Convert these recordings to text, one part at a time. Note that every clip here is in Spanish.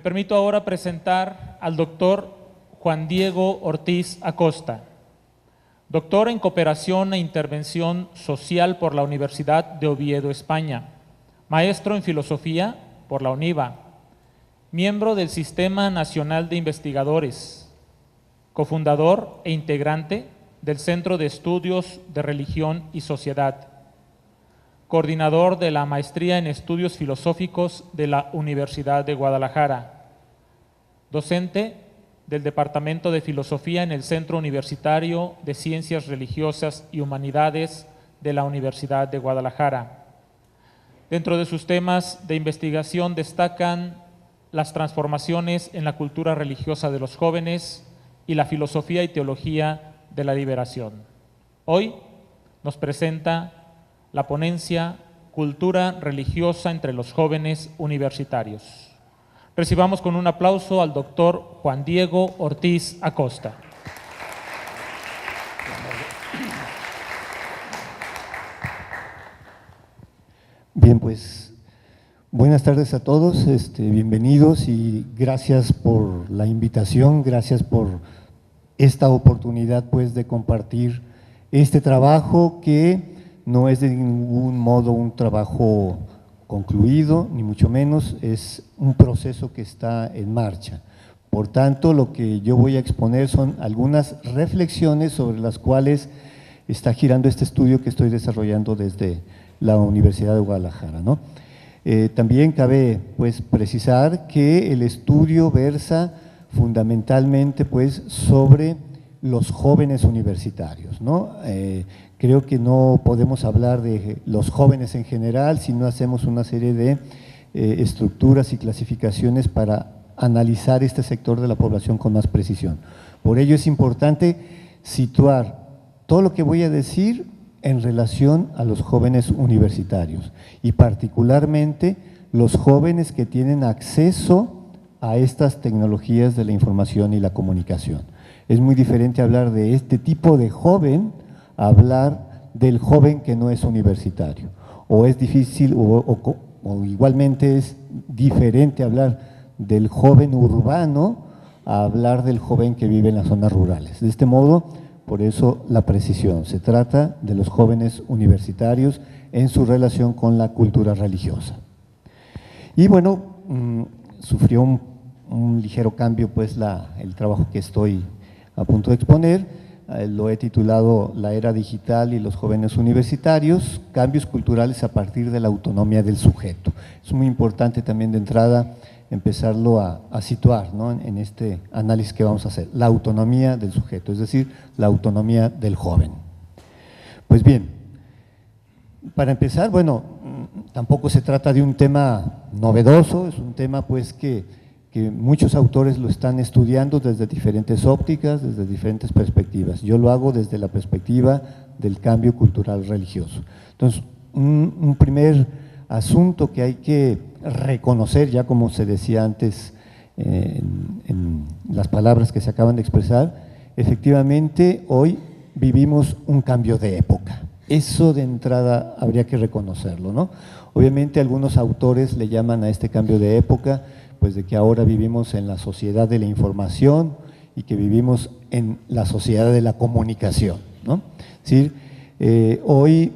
Me permito ahora presentar al doctor Juan Diego Ortiz Acosta, doctor en Cooperación e Intervención Social por la Universidad de Oviedo, España, maestro en Filosofía por la UNIVA, miembro del Sistema Nacional de Investigadores, cofundador e integrante del Centro de Estudios de Religión y Sociedad, coordinador de la Maestría en Estudios Filosóficos de la Universidad de Guadalajara, docente del Departamento de Filosofía en el Centro Universitario de Ciencias Religiosas y Humanidades de la Universidad de Guadalajara. Dentro de sus temas de investigación destacan las transformaciones en la cultura religiosa de los jóvenes y la filosofía y teología de la liberación. Hoy nos presenta la ponencia Cultura religiosa entre los jóvenes universitarios. Recibamos con un aplauso al doctor Juan Diego Ortiz Acosta. Bien, pues buenas tardes a todos, bienvenidos y gracias por la invitación, gracias por esta oportunidad pues de compartir este trabajo que no es de ningún modo un trabajo concluido, ni mucho menos, es un proceso que está en marcha. Por tanto, lo que yo voy a exponer son algunas reflexiones sobre las cuales está girando este estudio que estoy desarrollando desde la Universidad de Guadalajara, ¿no? También cabe pues precisar que el estudio versa fundamentalmente pues sobre los jóvenes universitarios, ¿no? Creo que no podemos hablar de los jóvenes en general si no hacemos una serie de estructuras y clasificaciones para analizar este sector de la población con más precisión. Por ello es importante situar todo lo que voy a decir en relación a los jóvenes universitarios y particularmente los jóvenes que tienen acceso a estas tecnologías de la información y la comunicación. Es muy diferente hablar de este tipo de joven a hablar del joven que no es universitario, o es difícil o igualmente es diferente hablar del joven urbano a hablar del joven que vive en las zonas rurales. De este modo, por eso la precisión, se trata de los jóvenes universitarios en su relación con la cultura religiosa. Y bueno, sufrió un ligero cambio pues el trabajo que estoy a punto de exponer, lo he titulado La era digital y los jóvenes universitarios, cambios culturales a partir de la autonomía del sujeto. Es muy importante también de entrada empezarlo a situar, ¿no?, en este análisis que vamos a hacer, la autonomía del sujeto, es decir, la autonomía del joven. Pues bien, para empezar, bueno, tampoco se trata de un tema novedoso, es un tema pues que muchos autores lo están estudiando desde diferentes ópticas, desde diferentes perspectivas. Yo lo hago desde la perspectiva del cambio cultural religioso. Entonces, un primer asunto que hay que reconocer, ya como se decía antes en las palabras que se acaban de expresar, efectivamente hoy vivimos un cambio de época. Eso de entrada habría que reconocerlo, ¿no? Obviamente algunos autores le llaman a este cambio de época pues de que ahora vivimos en la sociedad de la información y que vivimos en la sociedad de la comunicación, ¿no? Es decir, hoy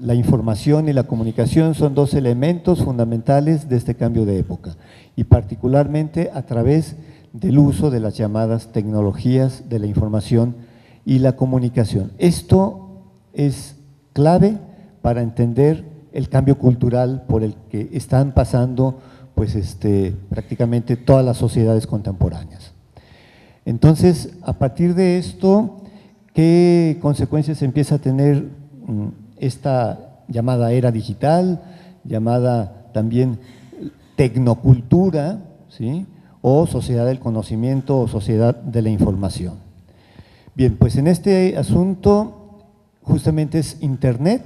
la información y la comunicación son dos elementos fundamentales de este cambio de época y particularmente a través del uso de las llamadas tecnologías de la información y la comunicación. Esto es clave para entender el cambio cultural por el que están pasando pues prácticamente todas las sociedades contemporáneas. Entonces, a partir de esto, ¿qué consecuencias empieza a tener esta llamada era digital, llamada también tecnocultura, ¿sí?, o sociedad del conocimiento o sociedad de la información? Bien, pues en este asunto justamente es Internet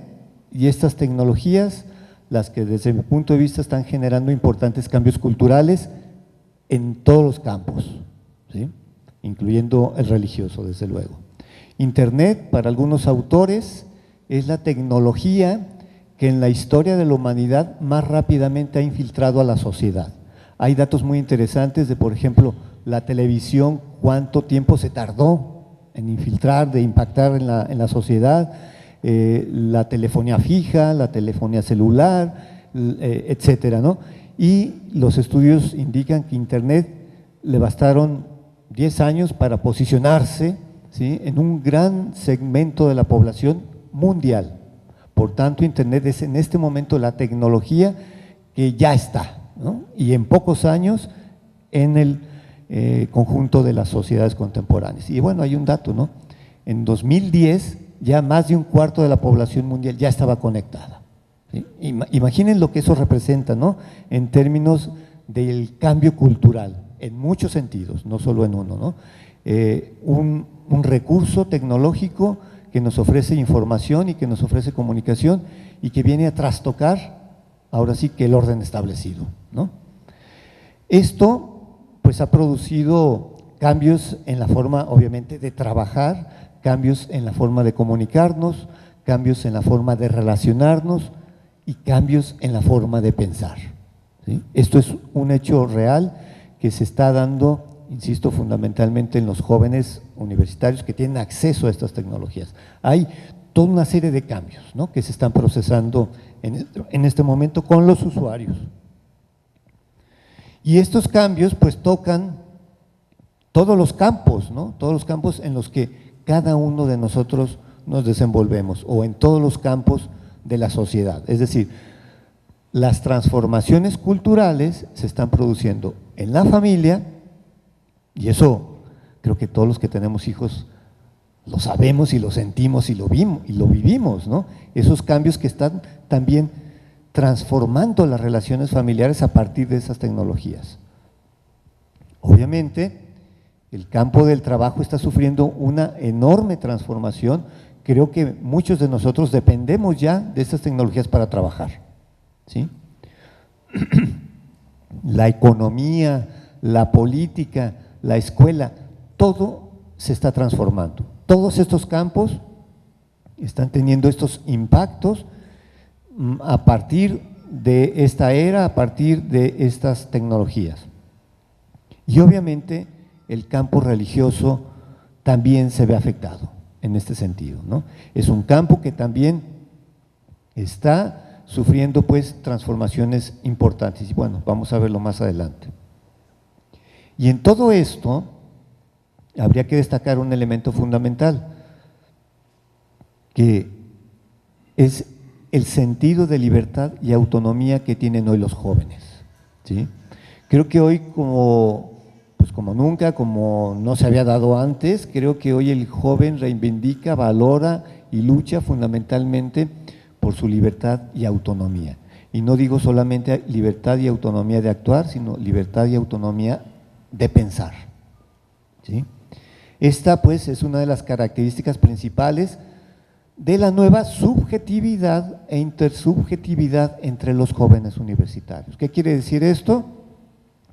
y estas tecnologías las que desde mi punto de vista están generando importantes cambios culturales en todos los campos, ¿sí?, incluyendo el religioso, desde luego. Internet, para algunos autores, es la tecnología que en la historia de la humanidad más rápidamente ha infiltrado a la sociedad. Hay datos muy interesantes de, por ejemplo, la televisión, cuánto tiempo se tardó en infiltrar, de impactar en la sociedad, la telefonía fija, la telefonía celular, etcétera, ¿no? Y los estudios indican que Internet le bastaron 10 años para posicionarse, ¿sí?, en un gran segmento de la población mundial. Por tanto, Internet es en este momento la tecnología que ya está, ¿no? Y en pocos años en el conjunto de las sociedades contemporáneas. Y bueno, hay un dato, ¿no? En 2010 ya más de un cuarto de la población mundial ya estaba conectada, ¿sí? Imaginen lo que eso representa, ¿no?, en términos del cambio cultural, en muchos sentidos, no solo en uno, ¿no? Un recurso tecnológico que nos ofrece información y que nos ofrece comunicación y que viene a trastocar, ahora sí, que el orden establecido, ¿no? Esto pues ha producido cambios en la forma, obviamente, de trabajar, cambios en la forma de comunicarnos, cambios en la forma de relacionarnos y cambios en la forma de pensar, ¿sí? Esto es un hecho real que se está dando, insisto, fundamentalmente en los jóvenes universitarios que tienen acceso a estas tecnologías. Hay toda una serie de cambios, ¿no?, que se están procesando en este momento con los usuarios. Y estos cambios pues tocan todos los campos, ¿no?, todos los campos en los que cada uno de nosotros nos desenvolvemos, o en todos los campos de la sociedad. Es decir, las transformaciones culturales se están produciendo en la familia, y eso creo que todos los que tenemos hijos lo sabemos y lo sentimos y lo vivimos, ¿no? Esos cambios que están también transformando las relaciones familiares a partir de esas tecnologías. Obviamente, el campo del trabajo está sufriendo una enorme transformación. Creo que muchos de nosotros dependemos ya de estas tecnologías para trabajar, ¿sí? La economía, la política, la escuela, todo se está transformando. Todos estos campos están teniendo estos impactos a partir de esta era, a partir de estas tecnologías. Y obviamente el campo religioso también se ve afectado en este sentido, ¿no? Es un campo que también está sufriendo pues transformaciones importantes, y bueno, vamos a verlo más adelante. Y en todo esto habría que destacar un elemento fundamental, que es el sentido de libertad y autonomía que tienen hoy los jóvenes, ¿sí? Creo que hoy como nunca, como no se había dado antes, creo que hoy el joven reivindica, valora y lucha fundamentalmente por su libertad y autonomía. Y no digo solamente libertad y autonomía de actuar, sino libertad y autonomía de pensar, ¿sí? Esta pues es una de las características principales de la nueva subjetividad e intersubjetividad entre los jóvenes universitarios. ¿Qué quiere decir esto?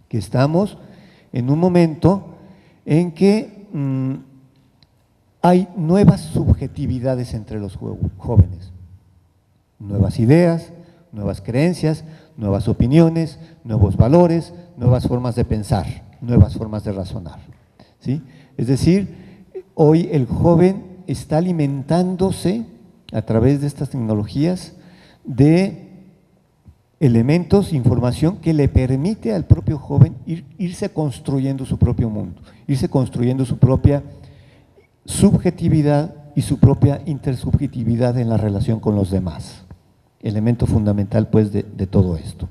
Que estamos en un momento en que hay nuevas subjetividades entre los jóvenes, nuevas ideas, nuevas creencias, nuevas opiniones, nuevos valores, nuevas formas de pensar, nuevas formas de razonar, ¿sí? Es decir, hoy el joven está alimentándose a través de estas tecnologías de elementos, información que le permite al propio joven irse construyendo su propio mundo, irse construyendo su propia subjetividad y su propia intersubjetividad en la relación con los demás. Elemento fundamental pues de todo esto.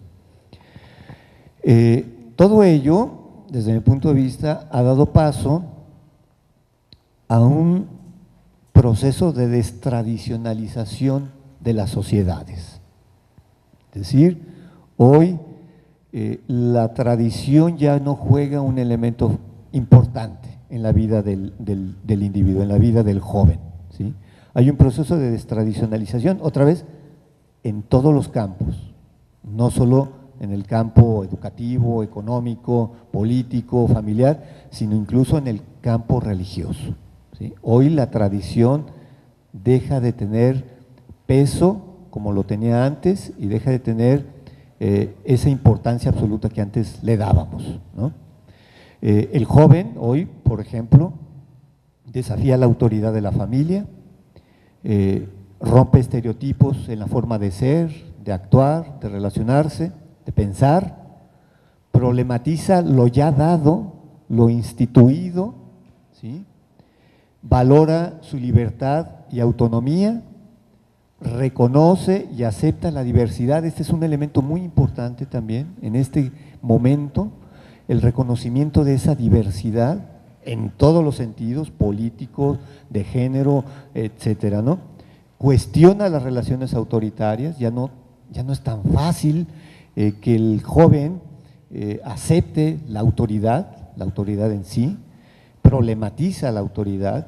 Todo ello, desde mi punto de vista, ha dado paso a un proceso de destradicionalización de las sociedades. Es decir, hoy la tradición ya no juega un elemento importante en la vida del individuo, en la vida del joven, ¿sí? Hay un proceso de destradicionalización, otra vez, en todos los campos, no solo en el campo educativo, económico, político, familiar, sino incluso en el campo religioso, ¿sí? Hoy la tradición deja de tener peso como lo tenía antes y deja de tener esa importancia absoluta que antes le dábamos, ¿no? El joven hoy, por ejemplo, desafía la autoridad de la familia, rompe estereotipos en la forma de ser, de actuar, de relacionarse, de pensar, problematiza lo ya dado, lo instituido, ¿sí? Valora su libertad y autonomía, reconoce y acepta la diversidad. Este es un elemento muy importante también en este momento, el reconocimiento de esa diversidad en todos los sentidos, políticos, de género, etcétera, ¿no? Cuestiona las relaciones autoritarias, ya no es tan fácil que el joven acepte la autoridad en sí, problematiza la autoridad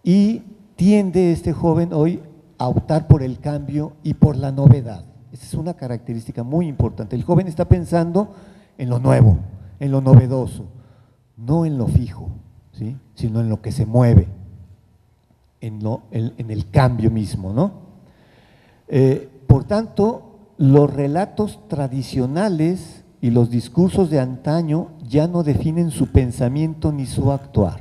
y tiende este joven hoy a optar por el cambio y por la novedad. Esa es una característica muy importante. El joven está pensando en lo nuevo, en lo novedoso, no en lo fijo, ¿sí? Sino en lo que se mueve, en el cambio mismo, ¿no? Por tanto, los relatos tradicionales y los discursos de antaño ya no definen su pensamiento ni su actuar.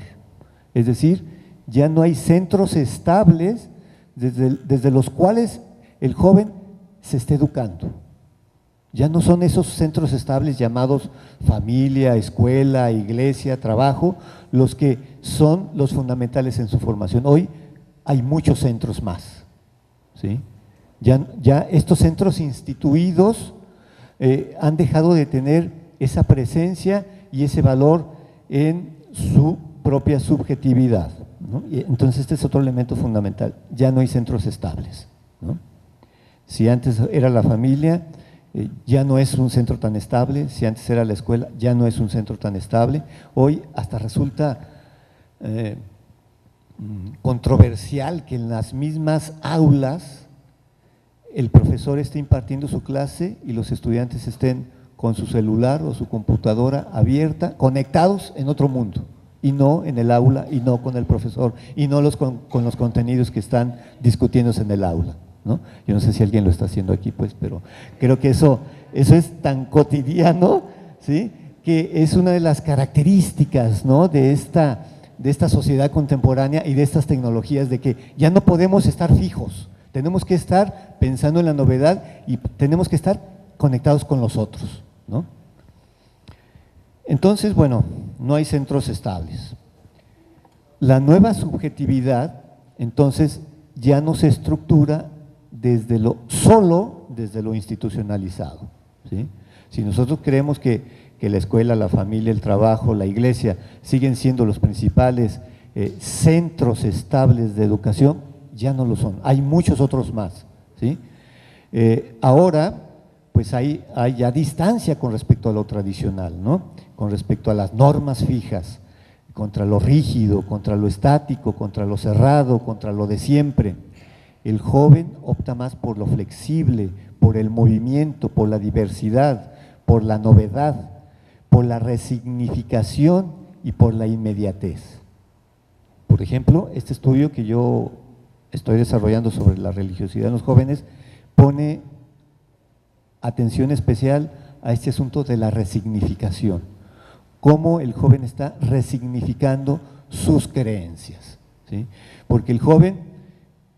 Es decir, ya no hay centros estables desde los cuales el joven se esté educando. Ya no son esos centros estables llamados familia, escuela, iglesia, trabajo, los que son los fundamentales en su formación. Hoy hay muchos centros más, ¿sí? Ya estos centros instituidos han dejado de tener esa presencia y ese valor en su propia subjetividad, ¿no? Y entonces este es otro elemento fundamental, ya no hay centros estables, ¿no? Si antes era la familia, ya no es un centro tan estable, si antes era la escuela, ya no es un centro tan estable, hoy hasta resulta controversial que en las mismas aulas el profesor esté impartiendo su clase y los estudiantes estén con su celular o su computadora abierta, conectados en otro mundo, y no en el aula, y no con el profesor, y no con los contenidos que están discutiéndose en el aula, ¿no? Yo no sé si alguien lo está haciendo aquí, pues, pero creo que eso es tan cotidiano, ¿sí? Que es una de las características, ¿no? de esta sociedad contemporánea y de estas tecnologías, de que ya no podemos estar fijos, tenemos que estar pensando en la novedad y tenemos que estar conectados con los otros, ¿no? Entonces, bueno, no hay centros estables. La nueva subjetividad, entonces, ya no se estructura solo desde lo institucionalizado, ¿sí? Si nosotros creemos que la escuela, la familia, el trabajo, la iglesia siguen siendo los principales centros estables de educación, ya no lo son, hay muchos otros más, ¿sí? Ahora, pues hay ya distancia con respecto a lo tradicional, ¿no? Con respecto a las normas fijas, contra lo rígido, contra lo estático, contra lo cerrado, contra lo de siempre. El joven opta más por lo flexible, por el movimiento, por la diversidad, por la novedad, por la resignificación y por la inmediatez. Por ejemplo, este estudio que yo estoy desarrollando sobre la religiosidad en los jóvenes pone atención especial a este asunto de la resignificación, cómo el joven está resignificando sus creencias, ¿sí? Porque el joven,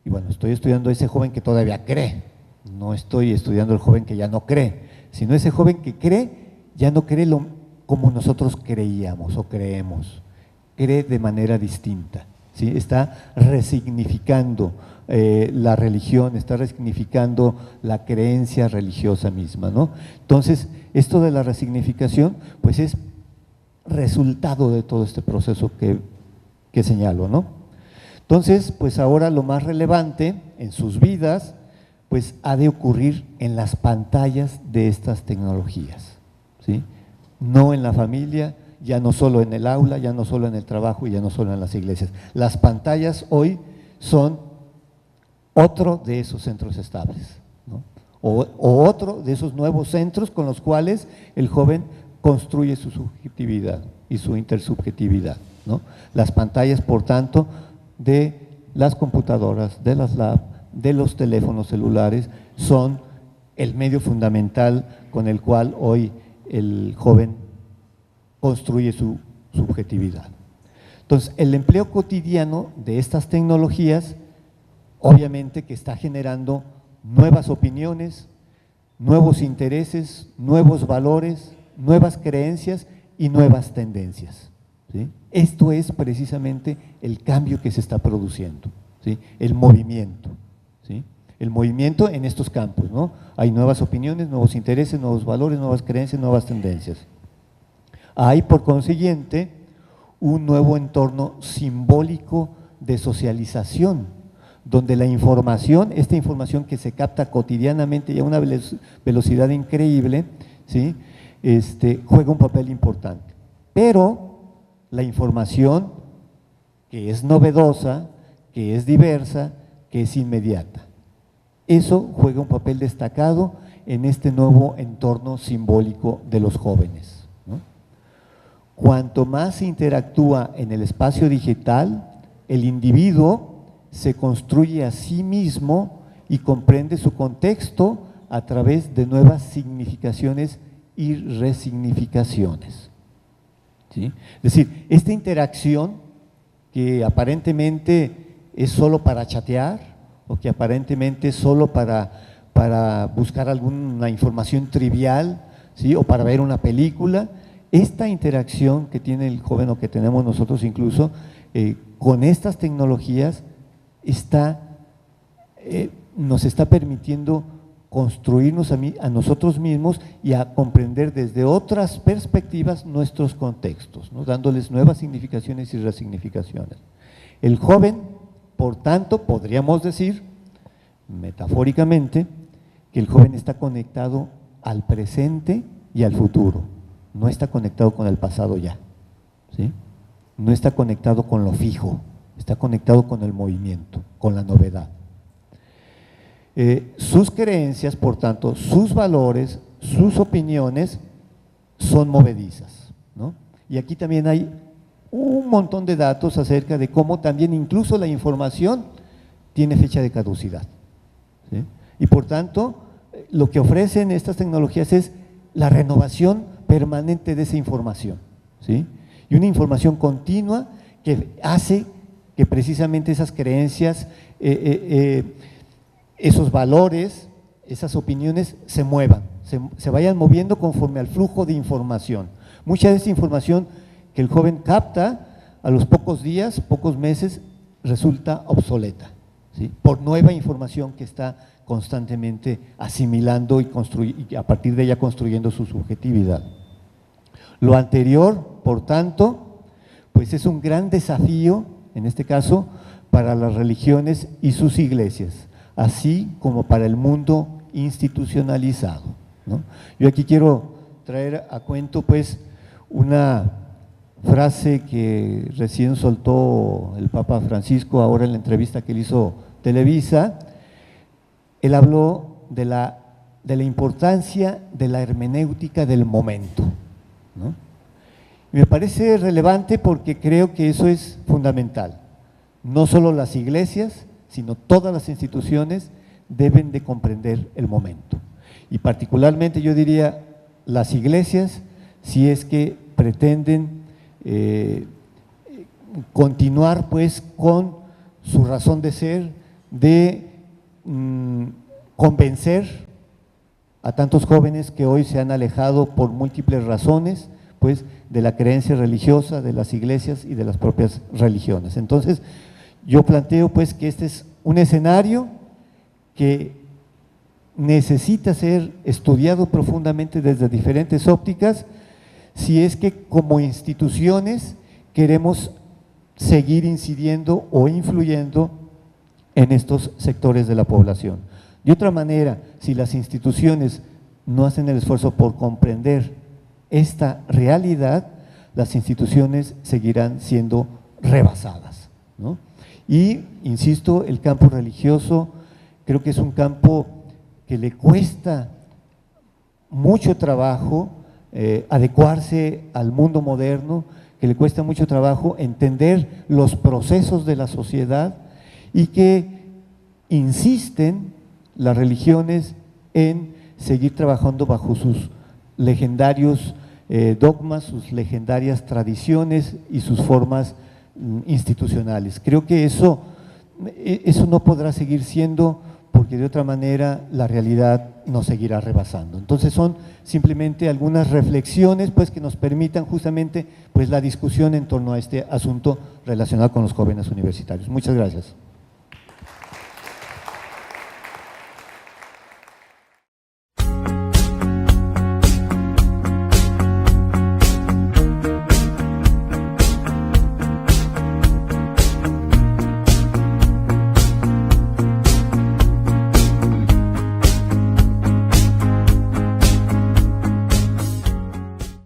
y bueno, estoy estudiando a ese joven que todavía cree, no estoy estudiando al joven que ya no cree, sino ese joven que cree, ya no cree como nosotros creíamos o creemos, cree de manera distinta, ¿sí? Está resignificando la religión, está resignificando la creencia religiosa misma, ¿no? Entonces, esto de la resignificación, pues es resultado de todo este proceso que señalo, ¿no? Entonces, pues ahora lo más relevante en sus vidas, pues ha de ocurrir en las pantallas de estas tecnologías, ¿sí? No en la familia, ya no solo en el aula, ya no solo en el trabajo y ya no solo en las iglesias. Las pantallas hoy son otro de esos centros estables, ¿no? O otro de esos nuevos centros con los cuales el joven construye su subjetividad y su intersubjetividad, ¿no? Las pantallas, por tanto, de las computadoras, de las lab, de los teléfonos celulares, son el medio fundamental con el cual hoy el joven construye su subjetividad. Entonces, el empleo cotidiano de estas tecnologías, obviamente que está generando nuevas opiniones, nuevos intereses, nuevos valores, nuevas creencias y nuevas tendencias, ¿sí? Esto es precisamente el cambio que se está produciendo, ¿sí? El movimiento, ¿sí? El movimiento en estos campos, ¿no? Hay nuevas opiniones, nuevos intereses, nuevos valores, nuevas creencias, nuevas tendencias. Hay, por consiguiente, un nuevo entorno simbólico de socialización, donde la información, esta información que se capta cotidianamente y a una velocidad increíble, ¿sí? Juega un papel importante. Pero la información que es novedosa, que es diversa, que es inmediata, eso juega un papel destacado en este nuevo entorno simbólico de los jóvenes, ¿no? Cuanto más se interactúa en el espacio digital, el individuo se construye a sí mismo y comprende su contexto a través de nuevas significaciones y resignificaciones, ¿sí? Es decir, esta interacción que aparentemente es solo para chatear o que aparentemente es solo para buscar alguna información trivial, ¿sí? O para ver una película, esta interacción que tiene el joven o que tenemos nosotros incluso con estas tecnologías nos está permitiendo construirnos a nosotros mismos y a comprender desde otras perspectivas nuestros contextos, ¿no? Dándoles nuevas significaciones y resignificaciones. El joven, por tanto, podríamos decir, metafóricamente, que el joven está conectado al presente y al futuro, no está conectado con el pasado ya, ¿sí? No está conectado con lo fijo, está conectado con el movimiento, con la novedad. Sus creencias, por tanto, sus valores, sus opiniones son movedizas, ¿no? Y aquí también hay un montón de datos acerca de cómo también incluso la información tiene fecha de caducidad, ¿sí? Y por tanto, lo que ofrecen estas tecnologías es la renovación permanente de esa información, ¿sí? Y una información continua que hace que precisamente esas creencias, esos valores, esas opiniones se muevan, se vayan moviendo conforme al flujo de información. Mucha de esa información que el joven capta a los pocos días, pocos meses, resulta obsoleta, ¿sí? Por nueva información que está constantemente asimilando y a partir de ella construyendo su subjetividad. Lo anterior, por tanto, pues es un gran desafío, en este caso, para las religiones y sus iglesias, así como para el mundo institucionalizado, ¿no? Yo aquí quiero traer a cuento pues una frase que recién soltó el Papa Francisco ahora en la entrevista que le hizo Televisa. Él habló de la importancia de la hermenéutica del momento, ¿no? Y me parece relevante porque creo que eso es fundamental. No solo las iglesias, sino todas las instituciones deben de comprender el momento. Y particularmente yo diría las iglesias, si es que pretenden continuar pues con su razón de ser, de convencer a tantos jóvenes que hoy se han alejado por múltiples razones, pues de la creencia religiosa, de las iglesias y de las propias religiones. Entonces, yo planteo pues que este es un escenario que necesita ser estudiado profundamente desde diferentes ópticas, si es que como instituciones queremos seguir incidiendo o influyendo en estos sectores de la población. De otra manera, si las instituciones no hacen el esfuerzo por comprender esta realidad, las instituciones seguirán siendo rebasadas, ¿no? Y, insisto, el campo religioso creo que es un campo que le cuesta mucho trabajo adecuarse al mundo moderno, que le cuesta mucho trabajo entender los procesos de la sociedad y que insisten las religiones en seguir trabajando bajo sus legendarios dogmas, sus legendarias tradiciones y sus formas institucionales. Creo que eso no podrá seguir siendo, porque de otra manera la realidad nos seguirá rebasando. Entonces son simplemente algunas reflexiones pues, que nos permitan justamente pues, la discusión en torno a este asunto relacionado con los jóvenes universitarios. Muchas gracias.